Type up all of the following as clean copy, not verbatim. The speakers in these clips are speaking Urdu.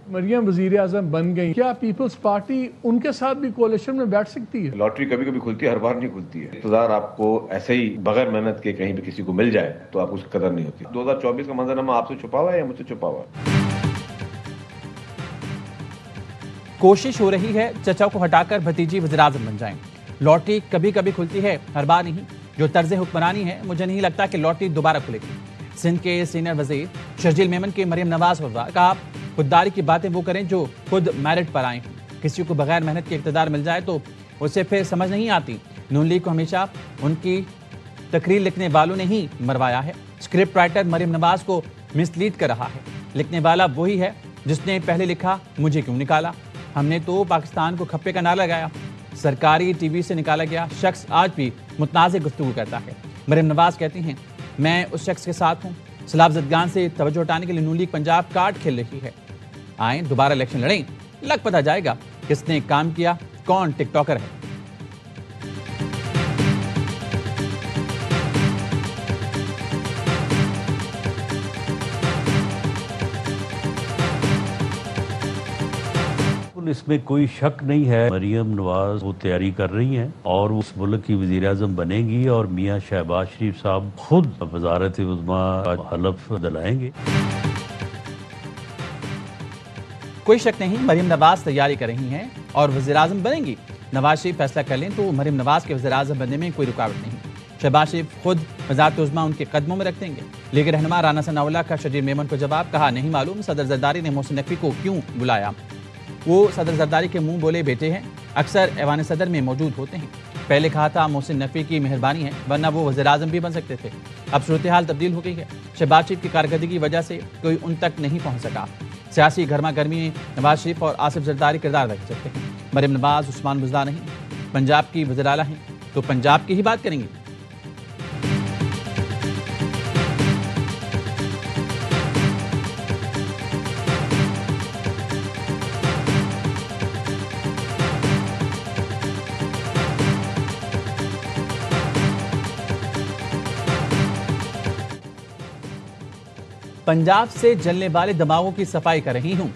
مریم وزیر اعظم بن گئی، کیا پیپلز پارٹی ان کے ساتھ بھی کولیشن میں بیٹھ سکتی ہے؟ لاٹری کبھی کبھی کھلتی ہے، ہر بار نہیں کھلتی ہے. اقتدار آپ کو ایسے ہی بغیر محنت کے کہیں بھی کسی کو مل جائے تو آپ کو اس کی قدر نہیں ہوتی. 2024 کا منظرنامہ آپ سے چھپا ہوا ہے یا مجھ سے چھپا ہوا ہے؟ کوشش ہو رہی ہے چچا کو ہٹا کر بھتیجی وزیراعظم بن جائیں. لاٹری کبھی کبھی کھلتی ہے، ہر بار نہیں. جو طرز حکمرانی ہے مجھے نہیں لگتا کہ لاٹری دوبارہ کھلے گی. سندھ کے سینئر وزیر شرجیل میمن کے مریم نواز پر کہا خودداری کی باتیں وہ کریں جو خود میرٹ پر آئیں. کسی کو بغیر محنت کے اقتدار مل جائے تو اسے پھر سمجھ نہیں آتی. نون لیگ کو ہمیشہ ان کی تقریر لکھنے والوں نے ہی مروایا ہے. اسکرپٹ رائٹر مریم نواز کو مس لیڈ کر رہا ہے. لکھنے والا وہی ہے جس نے پہلے لکھا مجھے کیوں نکالا. ہم نے تو پاکستان کو کھپے کا نعرہ لگایا. سرکاری ٹی وی سے نکالا گیا شخص آج بھی متنازع گفتگو کرتا ہے. مریم نواز کہتی ہیں میں اس شخص کے ساتھ ہوں. سیلاب زدگان سے توجہ ہٹانے کے لیے نون لیگ پنجاب کارڈ کھیل رہی ہے. آئیں دوبارہ الیکشن لڑیں، لگ پتہ جائے گا کس نے کام کیا، کون ٹک ٹاکر ہے. اس میں کوئی شک نہیں ہے مریم نواز وہ تیاری کر رہی ہیں اور اس ملک کی وزیر اعظم بنے گی اور میاں شہباز شریف صاحب خود وزارت عظمیٰ کا حلف دلائیں گے. کوئی شک نہیں مریم نواز تیاری کر رہی ہیں اور وزیر اعظم بنیں گی. نواز شریف فیصلہ کر لیں تو مریم نواز کے وزیر اعظم بننے میں کوئی رکاوٹ نہیں. شہباز شریف خود وزارت عظمیٰ ان کے قدموں میں رکھ دیں گے. لیگ رہنما رانا ثناء اللہ کا شرجیل میمن کو جواب، کہا نہیں معلوم صدر زرداری نے محسن نقوی کو کیوں بلایا. وہ صدر زرداری کے منہ بولے بیٹے ہیں، اکثر ایوان صدر میں موجود ہوتے ہیں. پہلے کہا تھا محسن نقوی کی مہربانی ہے ورنہ وہ وزیر اعظم بھی بن سکتے تھے. اب صورتحال تبدیل ہو گئی ہے. شہباز شریف کی کارکردگی کی وجہ سے کوئی ان تک نہیں پہنچ سکا. سیاسی گرما گرمی میں نواز شریف اور آصف زرداری کردار رکھ سکتے ہیں. مریم نواز عثمان بزدار نہیں، پنجاب کی وزیر اعلیٰ ہیں تو پنجاب کی ہی بات کریں گے. پنجاب سے جلنے والے دماغوں کی صفائی کر رہی ہوں.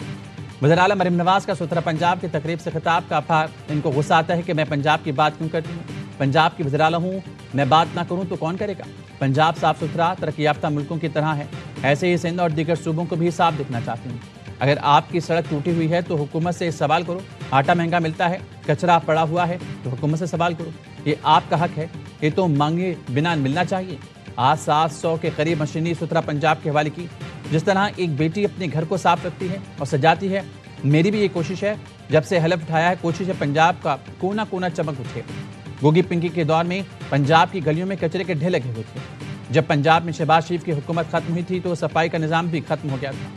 وزیر اعلیٰ مریم نواز کا سترہ پنجاب کی تقریب سے خطاب کا ان کو غصہ آتا ہے کہ میں پنجاب کی بات کیوں کرتی ہوں. پنجاب کی وزیر اعلیٰ ہوں، میں بات نہ کروں تو کون کرے گا. پنجاب صاف ستھرا ترقی یافتہ ملکوں کی طرح ہے، ایسے ہی سندھ اور دیگر صوبوں کو بھی صاف دکھنا چاہتی ہوں. اگر آپ کی سڑک ٹوٹی ہوئی ہے تو حکومت سے سوال کرو. آٹا مہنگا ملتا ہے، کچرا پڑا ہوا ہے تو حکومت سے سوال کرو. یہ آپ کا حق ہے، یہ تو مانگے بنا ملنا چاہیے. آج 700 کے قریب مشینی ستھرا پنجاب کے حوالے کی. جس طرح ایک بیٹی اپنے گھر کو صاف رکھتی ہے اور سجاتی ہے، میری بھی یہ کوشش ہے. جب سے حلف اٹھایا ہے کوشش ہے پنجاب کا کونا کونا چمک اٹھے. گوگی پنکی کے دور میں پنجاب کی گلیوں میں کچرے کے ڈھیر لگے ہوئے تھے. جب پنجاب میں شہباز شریف کی حکومت ختم ہوئی تھی تو صفائی کا نظام بھی ختم ہو گیا تھا.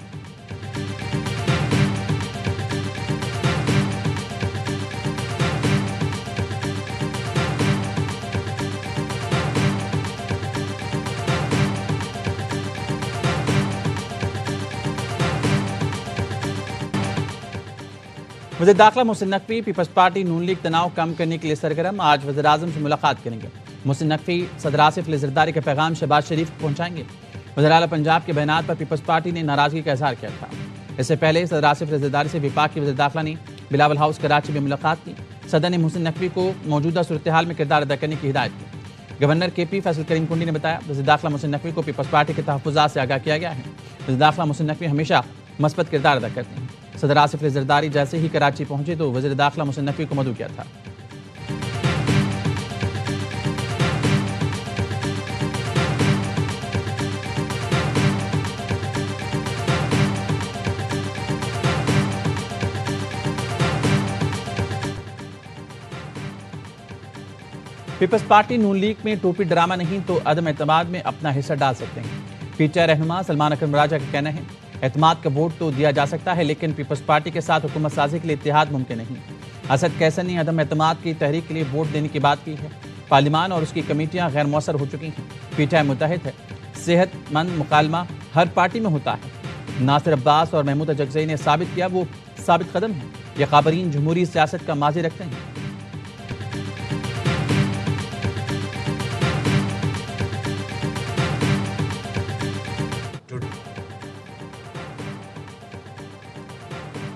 وزیر داخلہ محسن نقوی پیپلز پارٹی نون لیگ تناؤ کم کرنے کے لیے سرگرم. آج وزیر اعظم سے ملاقات کریں گے. محسن نقوی صدر آصف علی زرداری کا پیغام شہباز شریف کو پہنچائیں گے. وزیر اعلیٰ پنجاب کے بیانات پر پیپلز پارٹی نے ناراضگی کا اظہار کیا تھا. اس سے پہلے صدر آصف علی زرداری سے وفاق کی وزیر داخلہ نے بلاول ہاؤس کراچی میں ملاقات کی. صدر نے محسن نقوی کو موجودہ صورتحال میں کردار ادا کرنے کی ہدایت کی. گورنر کے پی فیصل کریم کنڈی نے بتایا وزیر داخلہ محسن نقوی کو پیپلز پارٹی کے تحفظات سے آگاہ کیا گیا ہے. وزیر داخلہ محسن نقوی ہمیشہ مثبت کردار ادا کرتے ہیں. صدر آصف علی زرداری جیسے ہی کراچی پہنچے تو وزیر داخلہ محسن نقوی کو مدعو کیا تھا. پیپلز پارٹی نون لیگ میں ٹوپی ڈرامہ نہیں تو عدم اعتماد میں اپنا حصہ ڈال سکتے ہیں. پی ٹی آئی رہنما سلمان اکرم راجہ کا کہنا ہے اعتماد کا ووٹ تو دیا جا سکتا ہے لیکن پیپلز پارٹی کے ساتھ حکومت سازی کے لیے اتحاد ممکن نہیں. اسد کیسر نے عدم اعتماد کی تحریک کے لیے ووٹ دینے کی بات کی ہے. پارلیمان اور اس کی کمیٹیاں غیر مؤثر ہو چکی ہیں. پی ٹی آئی متحد ہے. صحت مند مکالمہ ہر پارٹی میں ہوتا ہے. ناصر عباس اور محمود اجگزئی نے ثابت کیا وہ ثابت قدم ہیں. یہ قابرین جمہوری سیاست کا ماضی رکھتے ہیں.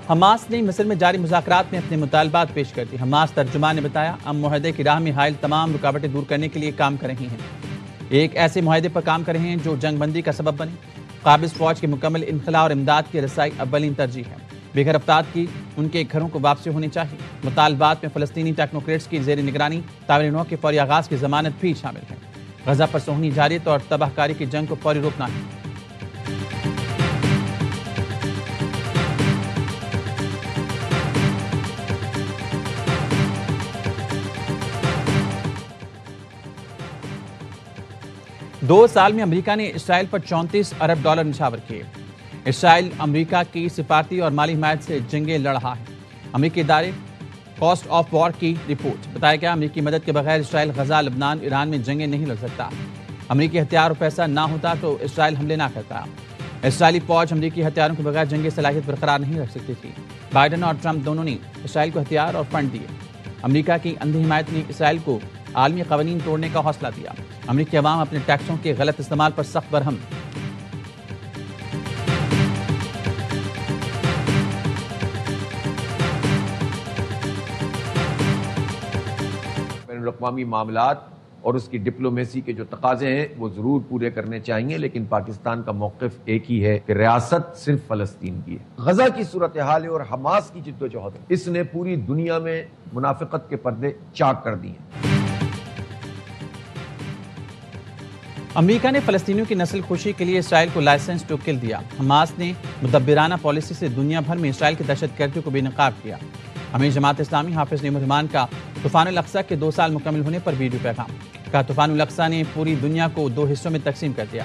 حماس نے مصر میں جاری مذاکرات میں اپنے مطالبات پیش کر دی۔ حماس ترجمان نے بتایا ہم معاہدے کی راہ میں حائل تمام رکاوٹیں دور کرنے کے لیے کام کر رہے ہیں، ایک ایسے معاہدے پر کام کر رہے ہیں جو جنگ بندی کا سبب بنے۔ قابض فوج کے مکمل انخلاء اور امداد کی رسائی اولین ترجیح ہے۔ بے گھر افراد کی ان کے گھروں کو واپسی ہونی چاہیے۔ مطالبات میں فلسطینی ٹیکنوکریٹس کی زیر نگرانی تعمیر نو کے فوری آغاز کی ضمانت بھی شامل ہے۔ غزہ پر صہیونی جارحیت اور تباہ کاری کی جنگ کو فوری روکنا ہے۔ دو سال میں امریکہ نے اسرائیل پر 34 ارب ڈالر نچھاور کیے۔ اسرائیل امریکہ کی سفارتی اور مالی حمایت سے جنگیں لڑ رہا ہے۔ امریکی ادارے کاسٹ آف وار کی رپورٹ بتایا گیا امریکی مدد کے بغیر اسرائیل غزہ، لبنان، ایران میں جنگیں نہیں لڑ سکتا۔ امریکی ہتھیار اور پیسہ نہ ہوتا تو اسرائیل حملے نہ کرتا۔ اسرائیلی فوج امریکی ہتھیاروں کے بغیر جنگی صلاحیت برقرار نہیں رکھ سکتی تھی۔ بائیڈن اور ٹرمپ دونوں نے اسرائیل کو ہتھیار اور فنڈ دیے۔ امریکہ کی اندھی حمایت نے اسرائیل کو عالمی قوانین توڑنے کا حوصلہ دیا۔ امریکی عوام اپنے ٹیکسوں کے غلط استعمال پر سخت برہم۔ بین الاقوامی معاملات اور اس کی ڈپلومیسی کے جو تقاضے ہیں وہ ضرور پورے کرنے چاہیے، لیکن پاکستان کا موقف ایک ہی ہے کہ ریاست صرف فلسطین کی ہے۔ غزہ کی صورتحال اور حماس کی جدوجہد اس نے پوری دنیا میں منافقت کے پردے چاک کر دیے ہیں۔ امریکہ نے فلسطینیوں کی نسل خوشی کے لیے اسرائیل کو لائسنس ٹو کل دیا۔ حماس نے مدبرانہ پالیسی سے دنیا بھر میں اسرائیل کی دہشت گردی کو بے نقاب کیا۔ امیر جماعت اسلامی حافظ نعیم الرحمان کا طوفان الاقصی کے 2 سال مکمل ہونے پر ویڈیو پیغام۔ کہا طوفان الاقصی نے پوری دنیا کو 2 حصوں میں تقسیم کر دیا۔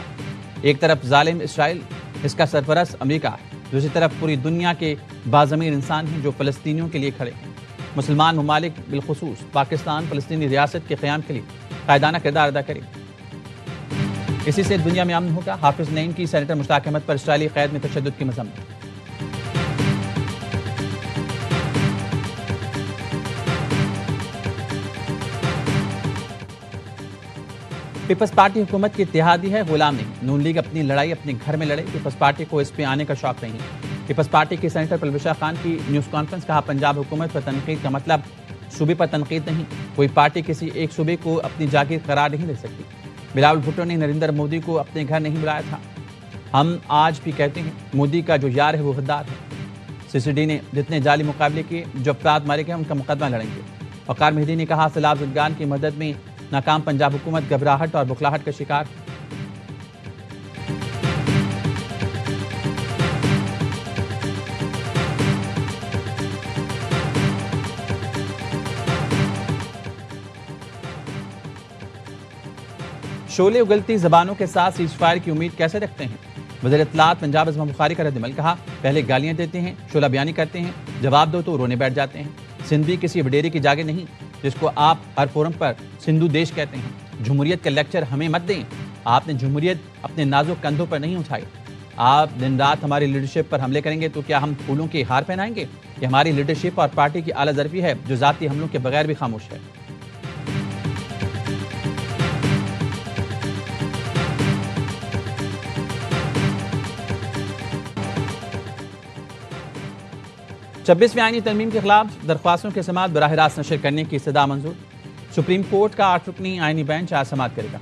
ایک طرف ظالم اسرائیل، اس کا سرپرست امریکہ ہے، دوسری طرف پوری دنیا کے باضمیر انسان ہیں جو فلسطینیوں کے لیے کھڑے ہیں۔ مسلمان ممالک بالخصوص پاکستان فلسطینی ریاست کے قیام کے لیے قائدانہ کردار ادا کرے، اسی سے دنیا میں امن ہوگا۔ حافظ نعیم کی سینیٹر مشتاق احمد پر اسرائیلی قید میں تشدد کی مذمت۔ پیپلز پارٹی حکومت کی اتحادی ہے، غلام نہیں۔ نون لیگ اپنی لڑائی اپنے گھر میں لڑے، پیپلز پارٹی کو اس پہ آنے کا شوق نہیں۔ پیپلز پارٹی کی سینیٹر پرویشا خان کی نیوز کانفرنس، کہا پنجاب حکومت پر تنقید کا مطلب صوبے پر تنقید نہیں، کوئی پارٹی کسی ایک صوبے کو اپنی جاگیر قرار نہیں دے سکتی۔ بلاول بھٹو نے نریندر مودی کو اپنے گھر نہیں بلایا تھا۔ ہم آج بھی کہتے ہیں مودی کا جو یار ہے وہ غدار ہے۔ سی سی ڈی نے جتنے جعلی مقابلے کیے، جو افراد مارے گئے ان کا مقدمہ لڑیں گے۔ وقار مہدی نے کہا سیلاب زدگان کی مدد میں ناکام پنجاب حکومت گھبراہٹ اور بخلاہٹ کا شکار۔ شعلے اگلتی زبانوں کے ساتھ سیز فائر کی امید کیسے رکھتے ہیں؟ وزیر اطلاعات پنجاب عظمی بخاری کا رد عمل، کہا پہلے گالیاں دیتے ہیں، شعلہ بیانی کرتے ہیں، جواب دو تو رونے بیٹھ جاتے ہیں۔ سندھ بھی کسی وڈیرے کی جاگیر نہیں جس کو آپ ہر فورم پر سندھو دیش کہتے ہیں۔ جمہوریت کا لیکچر ہمیں مت دیں، آپ نے جمہوریت اپنے نازک کندھوں پر نہیں اٹھائی۔ آپ دن رات ہماری لیڈرشپ پر حملے کریں گے تو کیا ہم پھولوں کے ہار پہنائیں گے؟ یہ ہماری لیڈرشپ اور پارٹی کی اعلیٰ ظرفی ہے جو ذاتی حملوں کے بغیر بھی خاموش ہے۔ چھبیسویں آئینی ترمیم کے خلاف درخواستوں کی سماعت براہ راست نشر کرنے کی استدعا منظور۔ سپریم کورٹ کا 8 رکنی آئینی بینچ آج سماعت کرے گا۔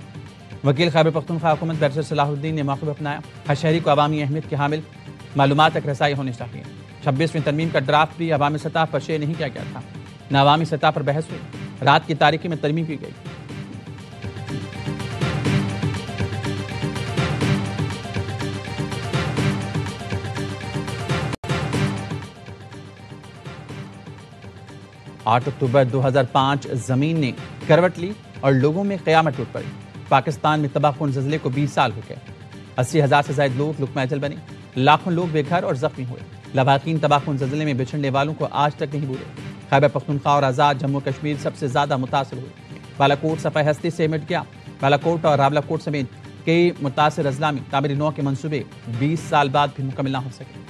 وکیل خیبر پختونخوا حکومت بیرسٹر صلاح الدین نے موقف اپنایا، ہر شہری کو عوامی اہمیت کے حامل معلومات تک رسائی ہونی چاہیے۔ 26ویں ترمیم کا ڈرافٹ بھی عوامی سطح پر شیئر نہیں کیا گیا تھا، نہ عوامی سطح پر بحث ہوئی، رات کی تاریکی میں ترمیم کی گئی۔ آٹھ اکتوبر 2005 زمین نے کروٹ لی اور لوگوں میں قیامت ٹوٹ پڑی۔ پاکستان میں تباہ کن زلزلے کو 20 سال ہو گئے، 80,000 سے زائد لوگ لقمہ اجل بنے، لاکھوں لوگ بے گھر اور زخمی ہوئے۔ لواحقین تباہ کن زلزلے میں بچھڑنے والوں کو آج تک نہیں بھولے۔ خیبر پختونخوا اور آزاد جموں کشمیر سب سے زیادہ متاثر ہوئے۔ بالاکوٹ صفحہ ہستی سے مٹ گیا۔ بالاکوٹ اور راولاکوٹ سمیت کئی متاثر اضلاع میں تعمیر نو کے منصوبے 20 سال بعد بھی مکمل نہ ہو سکے۔